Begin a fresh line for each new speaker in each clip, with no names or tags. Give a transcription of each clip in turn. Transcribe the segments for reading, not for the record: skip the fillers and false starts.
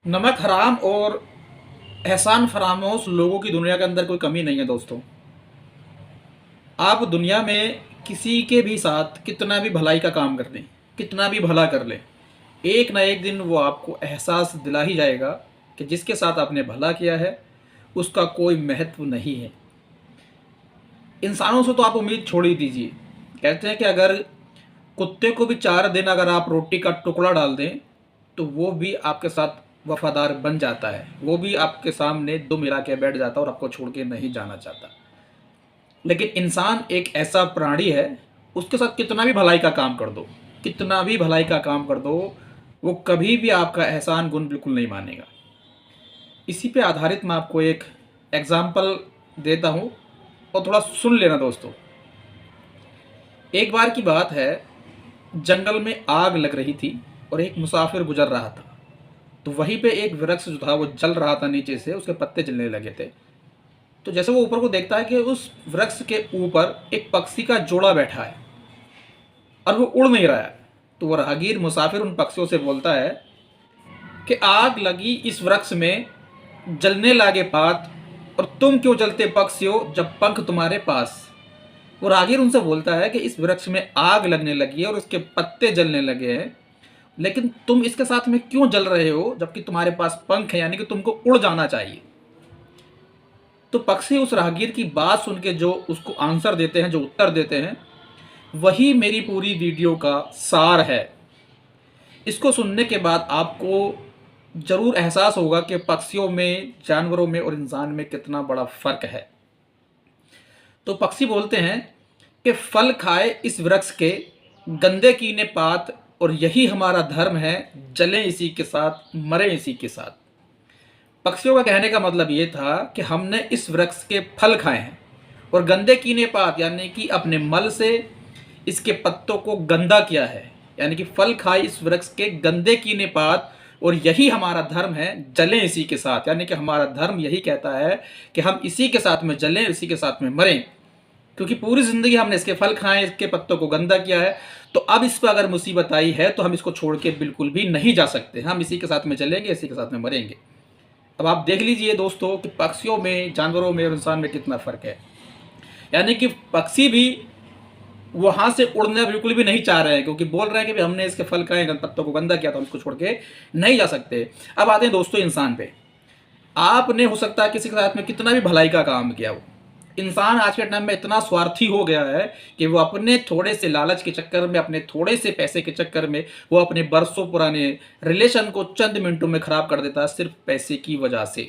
नमक हराम और एहसान फरामोश लोगों की दुनिया के अंदर कोई कमी नहीं है दोस्तों। आप दुनिया में किसी के भी साथ कितना भी भलाई का काम कर लें, कितना भी भला कर लें, एक ना एक दिन वो आपको एहसास दिला ही जाएगा कि जिसके साथ आपने भला किया है उसका कोई महत्व नहीं है। इंसानों से तो आप उम्मीद छोड़ ही दीजिए। कहते हैं कि अगर कुत्ते को भी 4 दिन अगर आप रोटी का टुकड़ा डाल दें तो वो भी आपके साथ वफादार बन जाता है, वो भी आपके सामने दुम हिला के बैठ जाता है और आपको छोड़ के नहीं जाना चाहता। लेकिन इंसान एक ऐसा प्राणी है, उसके साथ कितना भी भलाई का काम कर दो, कितना भी भलाई का काम कर दो, वो कभी भी आपका एहसान गुण बिल्कुल नहीं मानेगा। इसी पे आधारित मैं आपको एक एग्जाम्पल देता हूँ और थोड़ा सुन लेना दोस्तों। एक बार की बात है, जंगल में आग लग रही थी और एक मुसाफिर गुजर रहा था। तो वहीं पे एक वृक्ष जो था वो जल रहा था, नीचे से उसके पत्ते जलने लगे थे। तो जैसे वो ऊपर को देखता है कि उस वृक्ष के ऊपर एक पक्षी का जोड़ा बैठा है और वो उड़ नहीं रहा है। तो वो राहगीर मुसाफिर उन पक्षियों से बोलता है कि आग लगी इस वृक्ष में, जलने लागे पात, और तुम क्यों जलते पक्षी हो जब पंख तुम्हारे पास। वो राहगीर उनसे बोलता है कि इस वृक्ष में आग लगने लगी है और उसके पत्ते जलने लगे हैं, लेकिन तुम इसके साथ में क्यों जल रहे हो जबकि तुम्हारे पास पंख है, यानी कि तुमको उड़ जाना चाहिए। तो पक्षी उस राहगीर की बात सुन के जो उसको आंसर देते हैं, जो उत्तर देते हैं, वही मेरी पूरी वीडियो का सार है। इसको सुनने के बाद आपको जरूर एहसास होगा कि पक्षियों में, जानवरों में और इंसान में कितना बड़ा फर्क है। तो पक्षी बोलते हैं कि फल खाए इस वृक्ष के, गंदे कीने पात, और यही हमारा धर्म है, जलें इसी के साथ, मरें इसी के साथ। पक्षियों का कहने का मतलब ये था कि हमने इस वृक्ष के फल खाए हैं और गंदे कीने पात यानी कि अपने मल से इसके पत्तों को गंदा किया है, यानी कि फल खाए इस वृक्ष के गंदे कीने पात, और यही हमारा धर्म है, जलें इसी के साथ, यानी कि हमारा धर्म यही कहता है कि हम इसी के साथ में जलें, इसी के साथ में मरें, क्योंकि पूरी जिंदगी हमने इसके फल खाए, इसके पत्तों को गंदा किया है। तो अब इस पर अगर मुसीबत आई है तो हम इसको छोड़ के बिल्कुल भी नहीं जा सकते, हम इसी के साथ में चलेंगे, इसी के साथ में मरेंगे। अब आप देख लीजिए दोस्तों कि पक्षियों में, जानवरों में और इंसान में कितना फर्क है। यानी कि पक्षी भी वहां से उड़ना बिल्कुल भी नहीं चाह रहे हैं, क्योंकि बोल रहे हैं कि हमने इसके फल खाए, पत्तों को गंदा किया, तो हम इसको छोड़ के नहीं जा सकते। अब आते हैं दोस्तों इंसान पे। आपने हो सकता है किसी के साथ में कितना भी भलाई का काम किया हो, इंसान आज के टाइम में इतना स्वार्थी हो गया है कि वो अपने थोड़े से लालच के चक्कर में, अपने थोड़े से पैसे के चक्कर में, वो अपने बरसों पुराने रिलेशन को चंद मिनटों में खराब कर देता है, सिर्फ पैसे की वजह से।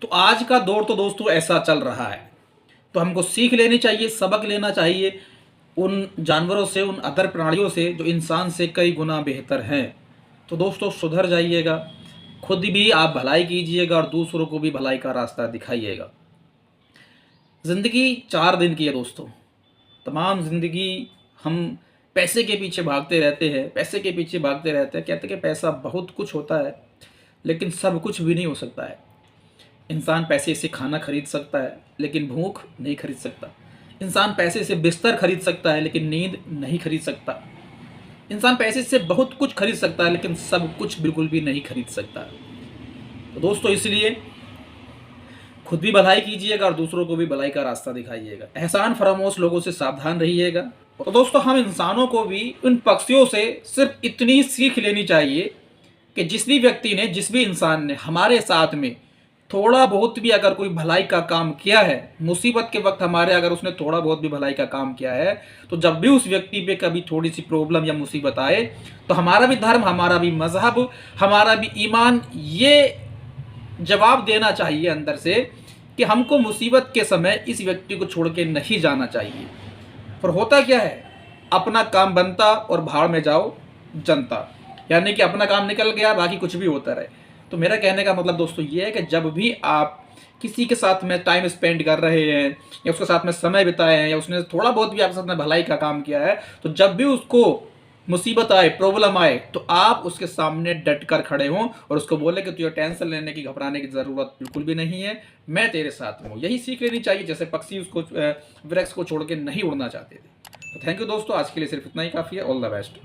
तो आज का दौर तो दोस्तों ऐसा चल रहा है। तो हमको सीख लेनी चाहिए, सबक लेना चाहिए उन जानवरों से, उन अदर प्राणियों से जो इंसान से कई गुना बेहतर हैं। तो दोस्तों सुधर जाइएगा, खुद भी आप भलाई कीजिएगा और दूसरों को भी भलाई का रास्ता दिखाइएगा। ज़िंदगी 4 दिन की है दोस्तों। तमाम ज़िंदगी हम पैसे के पीछे भागते रहते हैं, पैसे के पीछे भागते रहते हैं। कहते हैं कि पैसा बहुत कुछ होता है, लेकिन सब कुछ भी नहीं हो सकता है। इंसान पैसे से खाना खरीद सकता है, लेकिन भूख नहीं खरीद सकता। इंसान पैसे से बिस्तर खरीद सकता है, लेकिन नींद नहीं खरीद सकता। इंसान पैसे से बहुत कुछ खरीद सकता है, लेकिन सब कुछ बिल्कुल भी नहीं खरीद सकता। तो दोस्तों इसलिए खुद भी भलाई कीजिएगा और दूसरों को भी भलाई का रास्ता दिखाइएगा। एहसान फरामोश लोगों से सावधान रहिएगा। तो दोस्तों हम इंसानों को भी उन पक्षियों से सिर्फ इतनी सीख लेनी चाहिए कि जिस भी व्यक्ति ने, जिस भी इंसान ने हमारे साथ में थोड़ा बहुत भी अगर कोई भलाई का काम किया है, मुसीबत के वक्त हमारे अगर उसने थोड़ा बहुत भी भलाई का काम किया है, तो जब भी उस व्यक्ति पे कभी थोड़ी सी प्रॉब्लम या मुसीबत आए, तो हमारा भी धर्म, हमारा भी मजहब, हमारा भी ईमान ये जवाब देना चाहिए अंदर से कि हमको मुसीबत के समय इस व्यक्ति को छोड़ के नहीं जाना चाहिए। पर होता क्या है, अपना काम बनता और भाड़ में जाओ जनता, यानी कि अपना काम निकल गया, बाकी कुछ भी होता रहे। तो मेरा कहने का मतलब दोस्तों ये है कि जब भी आप किसी के साथ में टाइम स्पेंड कर रहे हैं या उसके साथ में समय बिताए हैं या उसने थोड़ा बहुत भी आपके साथ में भलाई का काम किया है, तो जब भी उसको मुसीबत आए, प्रॉब्लम आए, तो आप उसके सामने डट कर खड़े हों और उसको बोले कि तुझे टेंशन लेने की, घबराने की ज़रूरत बिल्कुल भी नहीं है, मैं तेरे साथ हूँ। यही सीख लेनी चाहिए, जैसे पक्षी उसको वृक्ष को छोड़ के नहीं उड़ना चाहते थे। तो थैंक यू दोस्तों, आज के लिए सिर्फ इतना ही काफ़ी है। All the best.